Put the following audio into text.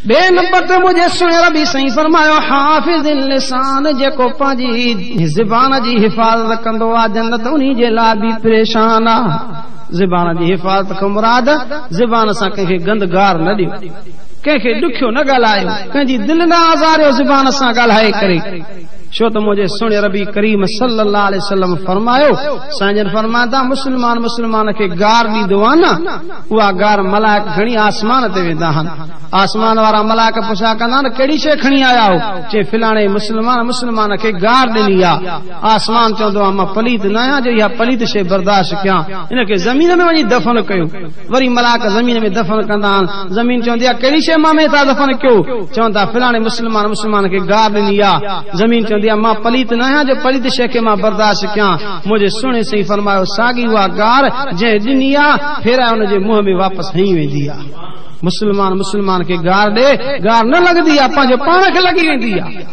बे number ते मुझे सुने रबी सही फरमायो हाफिज़िल लिसान जेको पंहिंजी ज़बान जी हिफ़ाज़त कंदो आ जन्नत उन्ही जे लाइ बि परेशान आ। ज़बान जी हिफ़ाज़त खां मुराद ज़बान सां कंहिंखे गंदगार न ॾियो, कंहिंखे ॾुखियो न ॻाल्हायो, कंहिंजी दिलि न आज़ारियो ज़बान सां ॻाल्हाए करे। छो तो मुझे सुने रबी करीम सल्लल्लाहु अलैहि वसल्लम फरमायो साजन फरमाता मुस्लमान मुस्लमान के गार ॾींदो आहे न उहा गार मलाइक खणी आसमान ते वेंदा आहिनि। आसमान वारा मलाइक पुछा कंदा न कहिड़ी शइ खणी आया हो, चे फिलाणे मुस्लमान मुस्लमान के गार ॾिनी आहे। आसमान चवंदो आहे मां पलीत न आहियां जो इहा पलीत शइ बर्दाश्त कयां, इनखे ज़मीन में वञी दफ़न कयो। वरी मलाइक ज़मीन में दफ़न कंदा आहिनि। ज़मीन चवंदी आहे कहिड़ी शइ मां में था दफ़न कयो, चवंदा फिलाणे मुस्लमान मुस्लमान के गार ॾिनी आहे। ज़मीन चवंदी आहे मां पलीत न आहियां जो पलीत शइ खे मां बर्दाश्त कयां। मुंहिंजे सुहिणे सही फरमायो साॻी उहा गार जंहिं ॾिनी आहे फेराए हुनजे मुंहं में वापसि हई वेंदी आहे। मुस्लमान मुस्लमान खे गार ॾे, गार न लॻंदी आहे, पंहिंजे पाण खे लॻी वेंदी आहे।